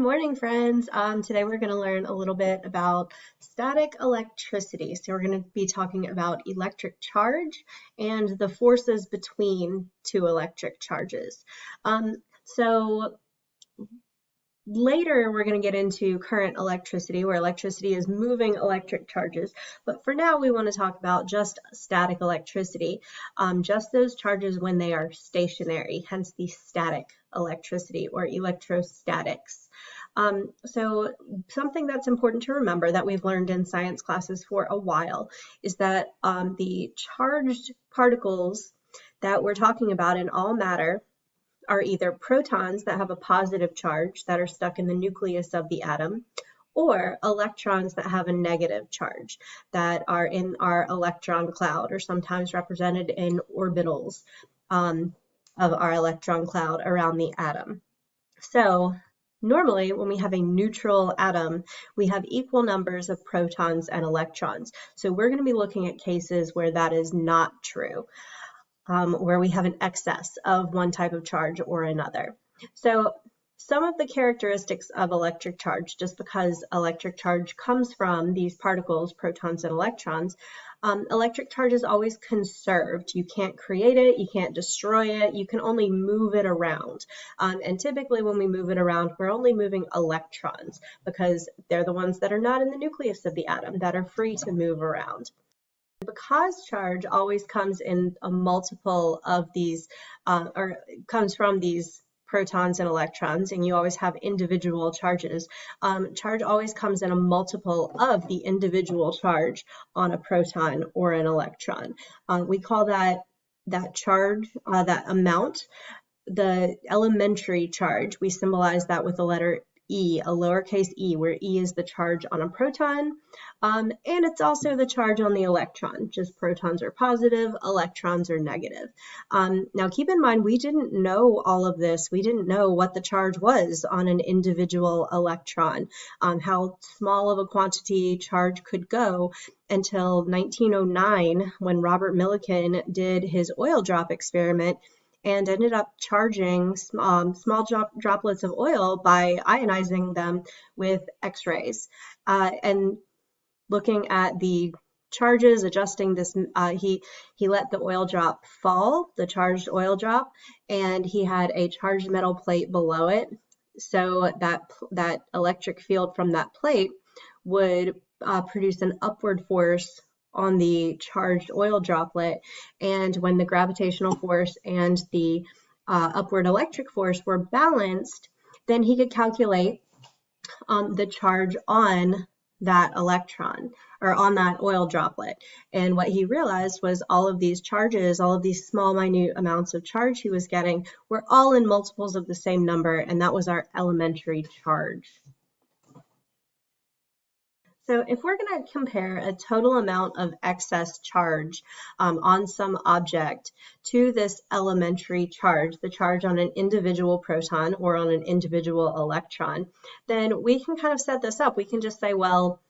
morning, friends. Today we're going to learn a little bit about static electricity. So we're going to be talking about electric charge and the forces between two electric charges. So later we're going to get into current electricity, where electricity is moving electric charges. But for now, we want to talk about just static electricity, just those charges when they are stationary, hence the static electricity or electrostatics. So something that's important to remember that we've learned in science classes for a while is that the charged particles that we're talking about in all matter are either protons that have a positive charge that are stuck in the nucleus of the atom, or electrons that have a negative charge that are in our electron cloud, or sometimes represented in orbitals of our electron cloud around the atom. So normally, when we have a neutral atom, we have equal numbers of protons and electrons. So we're going to be looking at cases where that is not true, where we have an excess of one type of charge or another. So some of the characteristics of electric charge, just because electric charge comes from these particles, protons and electrons, electric charge is always conserved. You can't create it, you can't destroy it, you can only move it around. And typically when we move it around, we're only moving electrons because they're the ones that are not in the nucleus of the atom, that are free to move around. Because charge always comes in a multiple of these, or comes from these protons and electrons, and you always have individual charges, charge always comes in a multiple of the individual charge on a proton or an electron. We call that charge, that amount, the elementary charge. We symbolize that with the letter E, a lowercase e, where E is the charge on a proton, and it's also the charge on the electron. Just protons are positive, electrons are negative. Now keep in mind, we didn't know all of this. We didn't know what the charge was on an individual electron, how small of a quantity charge could go until 1909, when Robert Millikan did his oil drop experiment and ended up charging small droplets of oil by ionizing them with X-rays. And looking at the charges, adjusting this, he let the oil drop fall, the charged oil drop, and he had a charged metal plate below it. So that electric field from that plate would produce an upward force on the charged oil droplet, and when the gravitational force and the upward electric force were balanced, then he could calculate the charge on that electron, or on that oil droplet. And what he realized was all of these charges, all of these small minute amounts of charge he was getting, were all in multiples of the same number, and that was our elementary charge. So if we're going to compare a total amount of excess charge on some object to this elementary charge, the charge on an individual proton or on an individual electron, then we can kind of set this up. We can just say, well,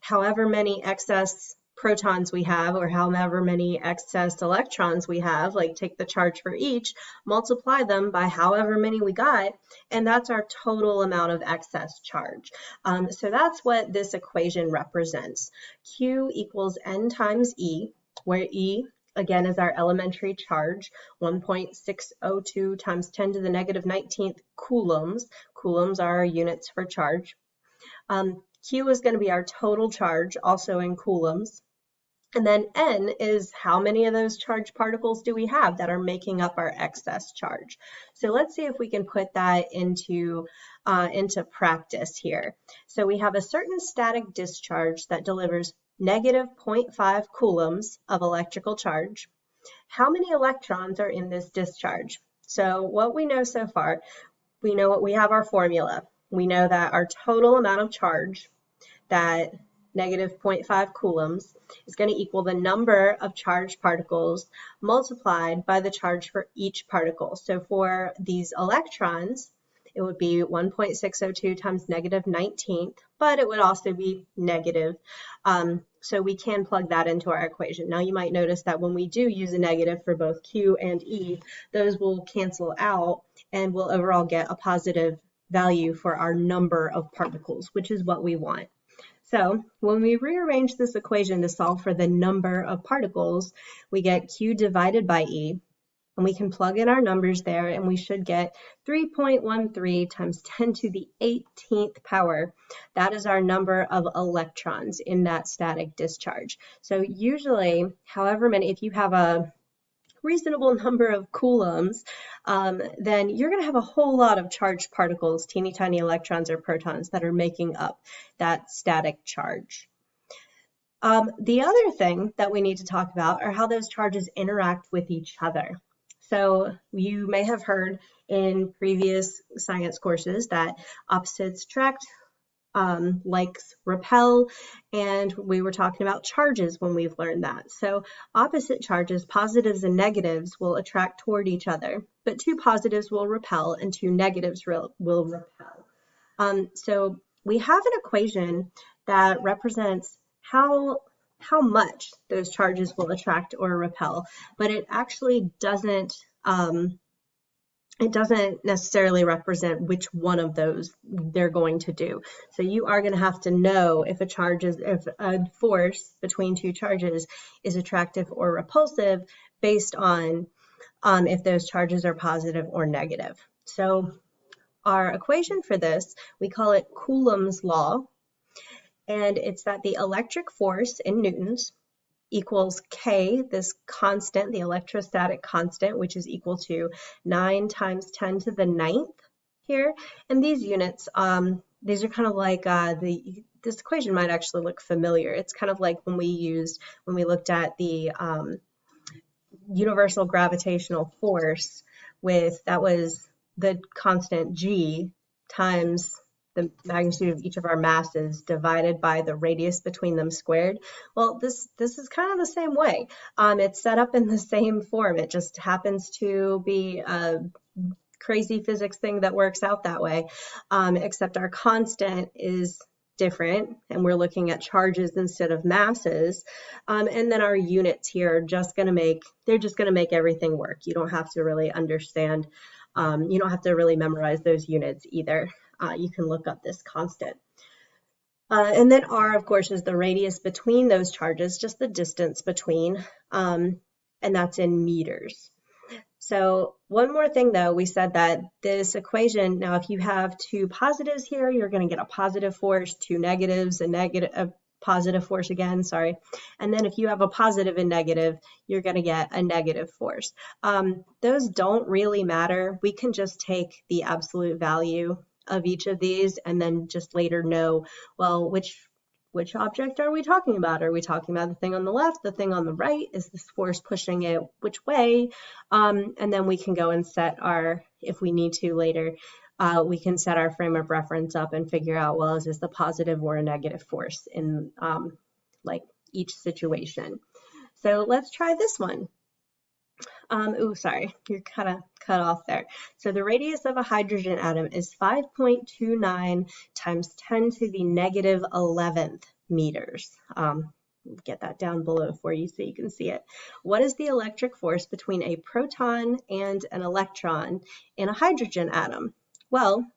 however many excess protons we have, or however many excess electrons we have, like take the charge for each, multiply them by however many we got, and that's our total amount of excess charge. So that's what this equation represents. Q equals N times E, where E, again, is our elementary charge, 1.602 times 10 to the negative 19th coulombs. Coulombs are our units for charge. Q is going to be our total charge, also in coulombs. And then N is how many of those charged particles do we have that are making up our excess charge. So let's see if we can put that into practice here. So we have a certain static discharge that delivers negative 0.5 coulombs of electrical charge. How many electrons are in this discharge? So what we know so far, we know what we have our formula. We know that our total amount of charge, that negative 0.5 coulombs, is going to equal the number of charged particles multiplied by the charge for each particle. So for these electrons, it would be 1.602 times negative 19th, but it would also be negative. So we can plug that into our equation. Now you might notice that when we do use a negative for both Q and E, those will cancel out and we'll overall get a positive value for our number of particles, which is what we want. So when we rearrange this equation to solve for the number of particles, we get Q divided by E, and we can plug in our numbers there, and we should get 3.13 times 10 to the 18th power. That is our number of electrons in that static discharge. So usually, however many, if you have a reasonable number of coulombs, then you're going to have a whole lot of charged particles, teeny tiny electrons or protons, that are making up that static charge. The other thing that we need to talk about are how those charges interact with each other. So you may have heard in previous science courses that opposites attract, likes repel, and we were talking about charges when we've learned that. So opposite charges, positives and negatives, will attract toward each other, but two positives will repel and two negatives will repel. So we have an equation that represents how much those charges will attract or repel, but it actually doesn't necessarily represent which one of those they're going to do. So you are going to have to know if a force between two charges is attractive or repulsive based on if those charges are positive or negative. So our equation for this, we call it Coulombs Law, and it's that the electric force in newtons equals K, this constant, the electrostatic constant, which is equal to 9 times 10 to the 9th here. And these units, these are kind of like this equation might actually look familiar. It's kind of like when we looked at the universal gravitational force that was the constant G times the magnitude of each of our masses divided by the radius between them squared. Well, this is kind of the same way. It's set up in the same form. It just happens to be a crazy physics thing that works out that way, except our constant is different, and we're looking at charges instead of masses. And then our units here are just going to make everything work. You don't have to really understand. You don't have to really memorize those units either. You can look up this constant. And then R, of course, is the radius between those charges, just the distance between, and that's in meters. So one more thing, though, we said that this equation, now if you have two positives here, you're going to get a positive force, two negatives, a positive force again, sorry. And then if you have a positive and negative, you're going to get a negative force. Those don't really matter. We can just take the absolute value of each of these and then just later know, well, which object are we talking about? Are we talking about the thing on the left, the thing on the right? Is this force pushing it which way? And then we can go and set if we need to later, we can set our frame of reference up and figure out, well, is this a positive or a negative force in like each situation? So let's try this one. Sorry, you're kind of cut off there. So the radius of a hydrogen atom is 5.29 times 10 to the negative 11th meters. Get that down below for you so you can see it. What is the electric force between a proton and an electron in a hydrogen atom? Well,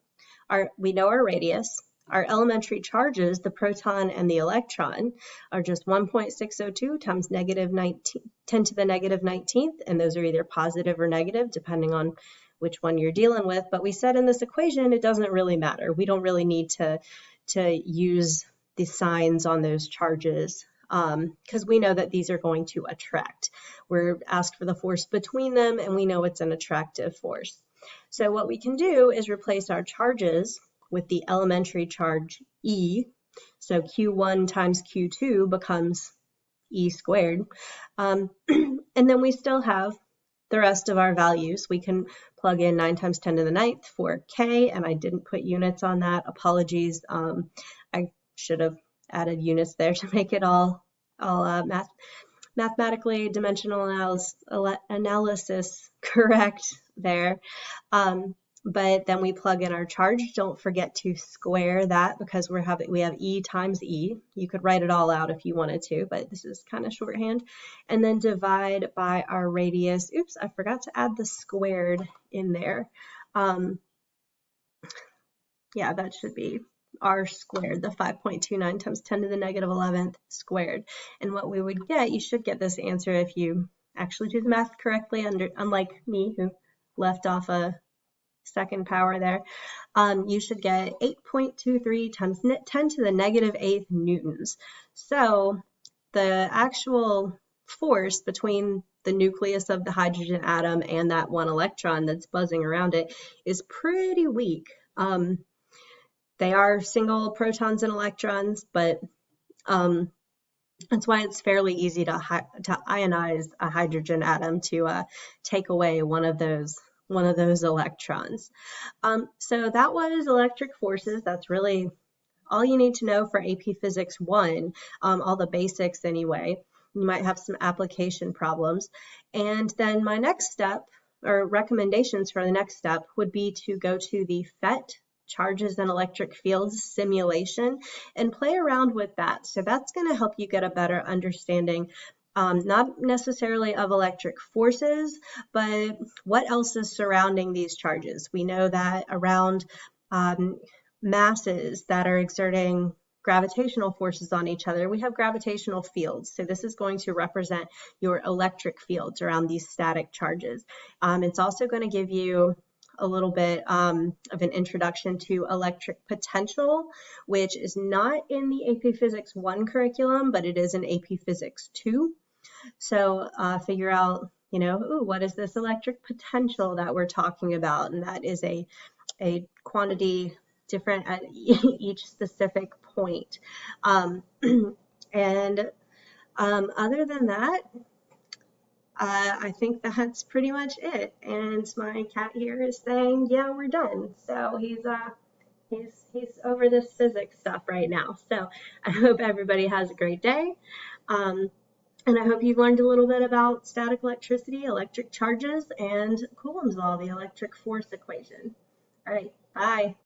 we know our radius. Our elementary charges, the proton and the electron, are just 1.602 times negative 10 to the negative 19th, and those are either positive or negative, depending on which one you're dealing with. But we said in this equation, it doesn't really matter. We don't really need to use the signs on those charges because we know that these are going to attract. We're asked for the force between them, and we know it's an attractive force. So what we can do is replace our charges with the elementary charge E. So Q1 times Q2 becomes E squared. And then we still have the rest of our values. We can plug in 9 times 10 to the 9th for K, and I didn't put units on that. Apologies. I should have added units there to make it all mathematically dimensional analysis correct there. But then we plug in our charge. Don't forget to square that because we have E times E. You could write it all out if you wanted to, but this is kind of shorthand. And then divide by our radius. Oops, I forgot to add the squared in there. yeah, that should be r squared, the 5.29 times 10 to the negative 11th squared. And what we would get, you should get this answer if you actually do the math correctly, unlike me who left off a second power there. You should get 8.23 times 10 to the negative 8th newtons. So the actual force between the nucleus of the hydrogen atom and that one electron that's buzzing around it is pretty weak. They are single protons and electrons, but that's why it's fairly easy to ionize a hydrogen atom to take away one of those electrons. So that was electric forces. That's really all you need to know for AP Physics 1, all the basics anyway. You might have some application problems. And then my next step, or recommendations for the next step, would be to go to the PhET, Charges and Electric Fields simulation, and play around with that. So that's going to help you get a better understanding, not necessarily of electric forces, but what else is surrounding these charges. We know that around masses that are exerting gravitational forces on each other, we have gravitational fields. So this is going to represent your electric fields around these static charges. It's also going to give you a little bit of an introduction to electric potential, which is not in the AP Physics 1 curriculum, but it is in AP Physics 2. So figure out, what is this electric potential that we're talking about? And that is a quantity different at each specific point. And other than that, I think that's pretty much it. And my cat here is saying, yeah, we're done. So he's over this physics stuff right now. So I hope everybody has a great day. And I hope you've learned a little bit about static electricity, electric charges, and Coulombs law, the electric force equation. All right, bye.